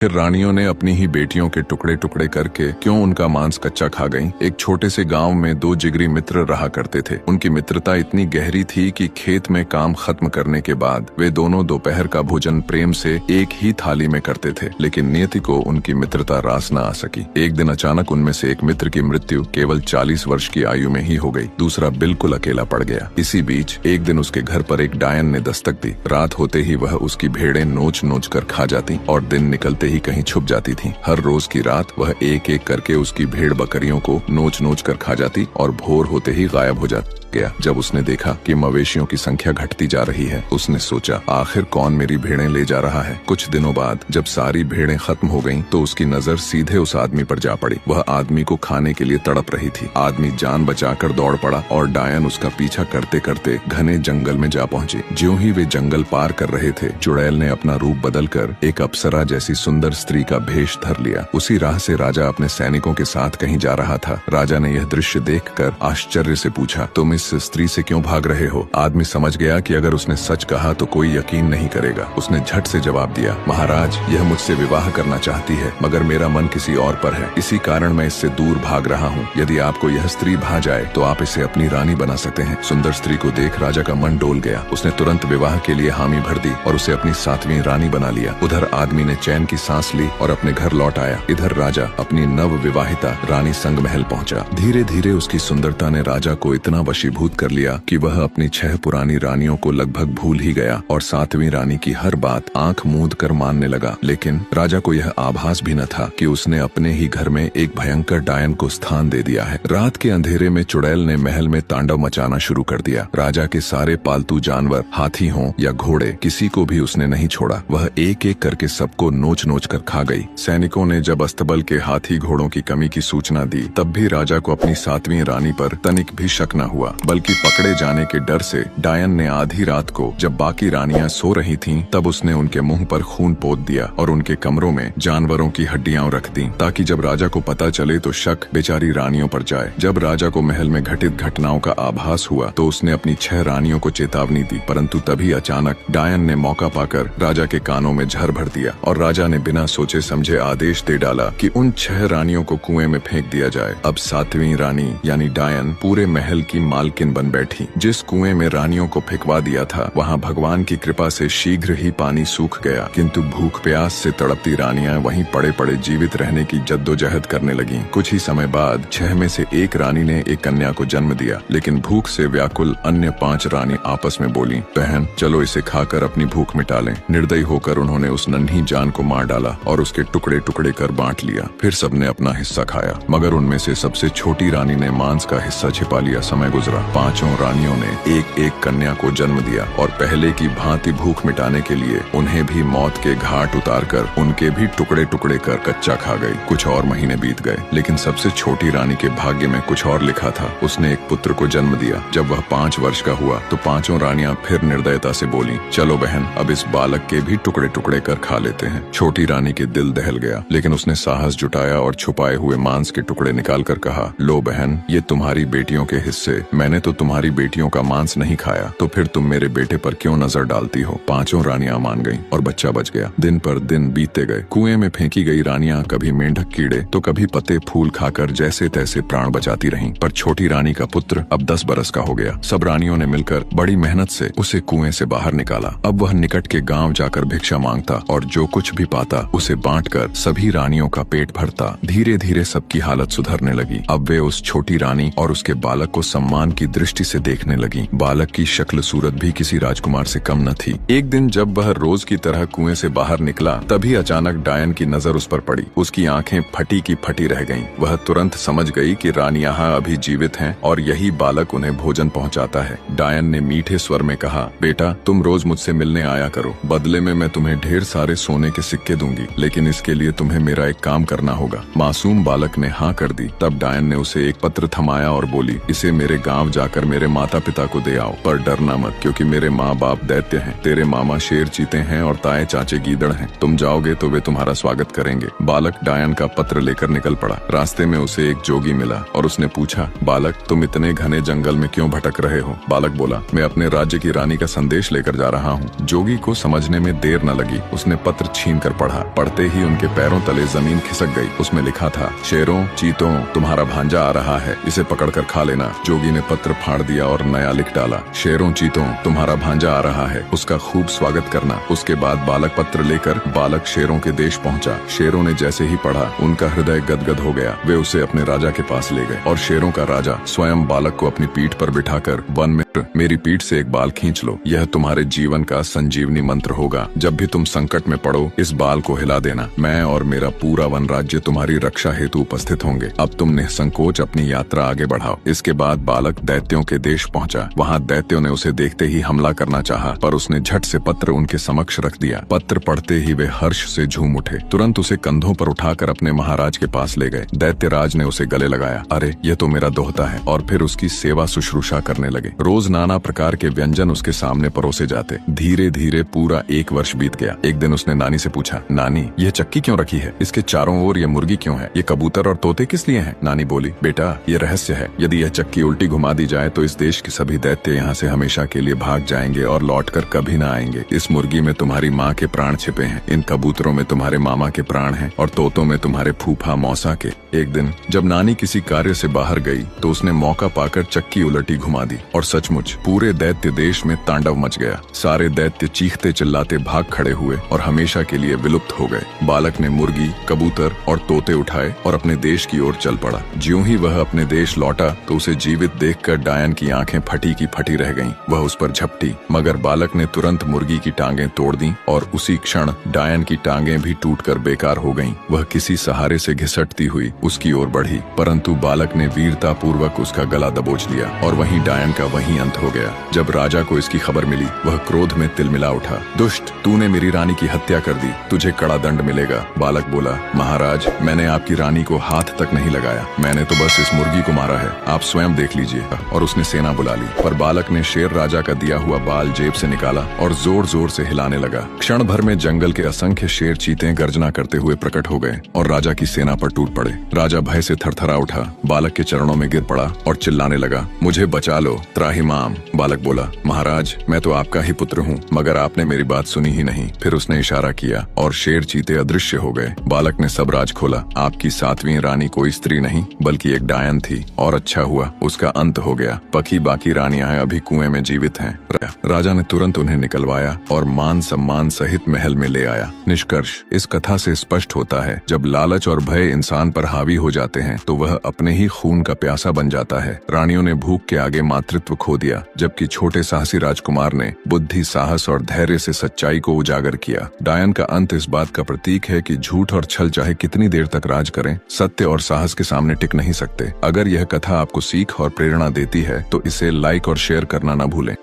फिर रानियों ने अपनी ही बेटियों के टुकड़े टुकड़े करके क्यों उनका मांस कच्चा खा गईं। एक छोटे से गांव में दो जिगरी मित्र रहा करते थे। उनकी मित्रता इतनी गहरी थी कि खेत में काम खत्म करने के बाद वे दोनों दोपहर का भोजन प्रेम से एक ही थाली में करते थे। लेकिन नियति को उनकी मित्रता रास न आ सकी। एक दिन अचानक उनमें से एक मित्र की मृत्यु केवल 40 वर्ष की आयु में ही हो गई। दूसरा बिल्कुल अकेला पड़ गया। इसी बीच एक दिन उसके घर पर एक डायन ने दस्तक दी। रात होते ही वह उसकी भेड़ें नोच नोच कर खा जाती और दिन निकलते ही कहीं छुप जाती थी। हर रोज की रात वह एक एक करके उसकी भेड़ बकरियों को नोच नोच कर खा जाती और भोर होते ही गायब हो जाती। जब उसने देखा कि मवेशियों की संख्या घटती जा रही है, उसने सोचा आखिर कौन मेरी भेड़ें ले जा रहा है। कुछ दिनों बाद जब सारी भेड़ें खत्म हो गईं, तो उसकी नजर सीधे उस आदमी पर जा पड़ी। वह आदमी को खाने के लिए तड़प रही थी। आदमी जान बचाकर दौड़ पड़ा और डायन उसका पीछा करते करते घने जंगल में जा पहुंचे। ज्यों ही वे जंगल पार कर रहे थे, चुड़ैल ने अपना रूप बदलकर एक अप्सरा जैसी सुंदर स्त्री का भेष धर लिया। उसी राह से राजा अपने सैनिकों के साथ कहीं जा रहा था। राजा ने यह दृश्य देखकर आश्चर्य से पूछा, तुम इस स्त्री से क्यों भाग रहे हो? आदमी समझ गया कि अगर उसने सच कहा तो कोई यकीन नहीं करेगा। उसने झट से जवाब दिया, महाराज, यह मुझसे विवाह करना चाहती है, मगर मेरा मन किसी और पर है। इसी कारण मैं इससे दूर भाग रहा हूँ। यदि आपको यह स्त्री भा जाए तो आप इसे अपनी रानी बना सकते हैं। सुंदर स्त्री को देख राजा का मन डोल गया। उसने तुरंत विवाह के लिए हामी भर दी और उसे अपनी 7वीं रानी बना लिया। उधर आदमी ने चैन की सांस ली और अपने घर लौट आया। इधर राजा अपनी नव विवाहिता रानी संग महल पहुंचा। धीरे धीरे उसकी सुंदरता ने राजा को इतना वशीभूत कर लिया कि वह अपनी 6 पुरानी रानियों को लगभग भूल ही गया और 7वीं रानी की हर बात आंख मूंद कर मानने लगा। लेकिन राजा को यह आभास भी न था कि उसने अपने ही घर में एक भयंकर डायन को स्थान दे दिया है। रात के अंधेरे में चुड़ैल ने महल में तांडव मचाना शुरू कर दिया। राजा के सारे पालतू जानवर, हाथी हों या घोड़े, किसी को भी उसने नहीं छोड़ा। वह एक एक करके सबको नोच नोच कर खा गई। सैनिकों ने जब अस्तबल के हाथी घोड़ों की कमी की सूचना दी, तब भी राजा को अपनी 7वीं रानी पर तनिक भी शक न हुआ, बल्कि पकड़े जाने के डर से डायन ने आधी रात को जब बाकी रानियां सो रही थीं, तब उसने उनके मुंह पर खून पोत दिया और उनके कमरों में जानवरों की हड्डियां रख दी, ताकि जब राजा को पता चले तो शक बेचारी रानियों पर जाए। जब राजा को महल में घटित घटनाओं का आभास हुआ तो उसने अपनी 6 रानियों को चेतावनी दी, परंतु तभी अचानक डायन ने मौका पाकर राजा के कानों में झर भर दिया और राजा ने बिना सोचे समझे आदेश दे डाला कि उन 6 रानियों को कुएं में फेंक दिया जाए। अब 7वीं रानी यानी डायन पूरे महल की मालकिन बन बैठी। जिस कुएं में रानियों को फेंकवा दिया था, वहां भगवान की कृपा से शीघ्र ही पानी सूख गया, किंतु भूख प्यास से तड़पती रानियां वहीं पड़े पड़े जीवित रहने की जद्दोजहद करने लगीं। कुछ ही समय बाद 6 में से एक रानी ने एक कन्या को जन्म दिया, लेकिन भूख से व्याकुल अन्य 5 रानी आपस में बोली, बहन चलो इसे खाकर अपनी भूख मिटा लें। निर्दयी होकर उन्होंने उस नन्ही जान को मार डाला और उसके टुकड़े टुकड़े कर बांट लिया। फिर सबने अपना हिस्सा खाया, मगर उनमें से सबसे छोटी रानी ने मांस का हिस्सा छिपा लिया। समय गुजरा, 5 रानियों ने एक एक कन्या को जन्म दिया और पहले की भांति भूख मिटाने के लिए उन्हें भी मौत के घाट उतारकर उनके भी टुकड़े टुकड़े कर कच्चा खा गई। कुछ और महीने बीत गए, लेकिन सबसे छोटी रानी के भाग्य में कुछ और लिखा था। उसने एक पुत्र को जन्म दिया। जब वह 5 वर्ष का हुआ तो 5 रानियां फिर निर्दयता से बोली, चलो बहन, अब इस बालक के भी टुकड़े टुकड़े कर खा लेते हैं। छोटी रानी के दिल दहल गया, लेकिन उसने साहस जुटाया और छुपाए हुए मांस के टुकड़े निकाल कर कहा, लो बहन, ये तुम्हारी बेटियों के हिस्से। मैंने तो तुम्हारी बेटियों का मांस नहीं खाया, तो फिर तुम मेरे बेटे पर क्यों नजर डालती हो? 5 रानियां मान गईं और बच्चा बच गया। दिन पर दिन बीतते गए। कुएं में फेंकी गई रानियां कभी मेंढक कीड़े तो कभी पत्ते फूल खाकर जैसे तैसे प्राण बचाती रहीं। पर छोटी रानी का पुत्र अब 10 बरस का हो गया। सब रानियों ने मिलकर बड़ी मेहनत से उसे कुएं से बाहर निकाला। अब वह निकट के गांव जाकर भिक्षा मांगता और जो कुछ भी पाता उसे बांटकर सभी रानियों का पेट भरता। धीरे धीरे सबकी हालत सुधरने लगी। अब वे उस छोटी रानी और उसके बालक को सम्मान की दृष्टि से देखने लगी। बालक की शक्ल सूरत भी किसी राजकुमार से कम न थी। एक दिन जब वह रोज की तरह कुएं से बाहर निकला, तभी अचानक डायन की नजर उस पर पड़ी। उसकी आंखें फटी की फटी रह गईं। वह तुरंत समझ गई कि रानी यहाँ अभी जीवित हैं और यही बालक उन्हें भोजन पहुँचाता है। डायन ने मीठे स्वर में कहा, बेटा, तुम रोज मुझसे मिलने आया करो। बदले में मैं तुम्हें ढेर सारे सोने के सिक्के दूंगी, लेकिन इसके लिए तुम्हें मेरा एक काम करना होगा। मासूम बालक ने हाँ कर दी। तब डायन ने उसे एक पत्र थमाया और बोली, इसे मेरे गाँव गांव जाकर मेरे माता पिता को दे आओ, पर डरना मत क्योंकि मेरे माँ बाप दैत्य हैं, तेरे मामा शेर चीते हैं और ताए चाचे गीदड़ हैं। तुम जाओगे तो वे तुम्हारा स्वागत करेंगे। बालक डायन का पत्र लेकर निकल पड़ा। रास्ते में उसे एक जोगी मिला और उसने पूछा, बालक तुम इतने घने जंगल में क्यों भटक रहे हो? बालक बोला, मैं अपने राज्य की रानी का संदेश लेकर जा रहा हूँ। जोगी को समझने में देर न लगी। उसने पत्र छीन कर पढ़ा। पढ़ते ही उनके पैरों तले जमीन खिसक गई। उसमें लिखा था, शेरों चीतों तुम्हारा भांजा आ रहा है, इसे पकड़कर खा लेना। जोगी ने पत्र फाड़ दिया और नया लिख डाला, शेरों चीतों तुम्हारा भांजा आ रहा है, उसका खूब स्वागत करना। उसके बाद बालक पत्र लेकर बालक शेरों के देश पहुंचा। शेरों ने जैसे ही पढ़ा उनका हृदय गदगद हो गया। वे उसे अपने राजा के पास ले गए और शेरों का राजा स्वयं बालक को अपनी पीठ पर बिठाकर, वन में मेरी पीठ से एक बाल खींच लो, यह तुम्हारे जीवन का संजीवनी मंत्र होगा। जब भी तुम संकट में पड़ो इस बाल को हिला देना। मैं और मेरा पूरा वन राज्य तुम्हारी रक्षा हेतु उपस्थित होंगे। अब तुम निसंकोच अपनी यात्रा आगे बढ़ाओ। इसके बाद बालक दैत्यों के देश पहुंचा। वहाँ दैत्यों ने उसे देखते ही हमला करना चाहा, पर उसने झट से पत्र उनके समक्ष रख दिया। पत्र पढ़ते ही वे हर्ष से झूम उठे। तुरंत उसे कंधों पर उठाकर अपने महाराज के पास ले गए। दैत्यराज ने उसे गले लगाया, अरे यह तो मेरा दोहता है, और फिर उसकी सेवा शुश्रूषा करने लगे। रोज नाना प्रकार के व्यंजन उसके सामने परोसे जाते। धीरे धीरे पूरा 1 वर्ष बीत गया। एक दिन उसने नानी से पूछा, नानी यह चक्की क्यों रखी है? इसके चारों ओर ये मुर्गी क्यों है? ये कबूतर और तोते किस लिए हैं? नानी बोली, बेटा ये रहस्य है। यदि यह चक्की उल्टी घुमा दी जाए तो इस देश के सभी दैत्य यहाँ से हमेशा के लिए भाग जाएंगे और लौटकर कभी न आएंगे। इस मुर्गी में तुम्हारी माँ के प्राण छिपे हैं, इन कबूतरों में तुम्हारे मामा के प्राण हैं और तोतों में तुम्हारे फूफा मौसा के। एक दिन जब नानी किसी कार्य से बाहर गई तो उसने मौका पाकर चक्की उलटी घुमा दी और सचमुच पूरे दैत्य देश में तांडव मच गया। सारे दैत्य चीखते चिल्लाते भाग खड़े हुए और हमेशा के लिए विलुप्त हो गए। बालक ने मुर्गी, कबूतर और तोते उठाए और अपने देश की ओर चल पड़ा। ज्यों ही वह अपने देश लौटा तो उसे जीवित देखकर डायन की आंखें फटी की फटी रह गईं। वह उस पर झपटी, मगर बालक ने तुरंत मुर्गी की टांगें तोड़ दी और उसी क्षण डायन की टांगें भी टूटकर बेकार हो गईं। वह किसी सहारे से घिसटती हुई उसकी ओर बढ़ी, परंतु बालक ने वीरता पूर्वक उसका गला दबोच लिया और वहीं डायन का वहीं अंत हो गया। जब राजा को इसकी खबर मिली वह क्रोध में तिलमिला उठा, दुष्ट तूने मेरी रानी की हत्या कर दी, तुझे कड़ा दंड मिलेगा। बालक बोला, महाराज मैंने आपकी रानी को हाथ तक नहीं लगाया, मैंने तो बस इस मुर्गी को मारा है, आप स्वयं देख लीजिए। और उसने सेना बुला ली। पर बालक ने शेर राजा का दिया हुआ बाल जेब से निकाला और जोर जोर से हिलाने लगा। क्षण भर में जंगल के असंख्य शेर चीते गर्जना करते हुए प्रकट हो गए और राजा की सेना पर टूट पड़े। राजा भय से थरथरा उठा, बालक के चरणों में गिर पड़ा और चिल्लाने लगा, मुझे बचा लो त्राहिमाम। बालक बोला, महाराज मैं तो आपका ही पुत्र हूँ, मगर आपने मेरी बात सुनी ही नहीं। फिर उसने इशारा किया और शेर चीते अदृश्य हो गए। बालक ने सब राज खोला। आपकी 7वीं रानी कोई स्त्री नहीं बल्कि एक डायन थी, और अच्छा हुआ उसका अंत हो गया। पकी बाकी रानियां अभी कुएं में जीवित हैं। राजा ने तुरंत उन्हें निकलवाया और मान सम्मान सहित महल में ले आया। निष्कर्ष इस कथा से स्पष्ट होता है, जब लालच और भय इंसान पर हावी हो जाते हैं तो वह अपने ही खून का प्यासा बन जाता है। रानियों ने भूख के आगे मातृत्व खो दिया, जबकि छोटे साहसी राजकुमार ने बुद्धि, साहस और धैर्य से सच्चाई को उजागर किया। डायन का अंत इस बात का प्रतीक है कि झूठ और छल चाहे कितनी देर तक राज करें, सत्य और साहस के सामने टिक नहीं सकते। अगर यह कथा आपको सीख और प्रेरणा देती है तो इसे लाइक और शेयर करना न भूलें।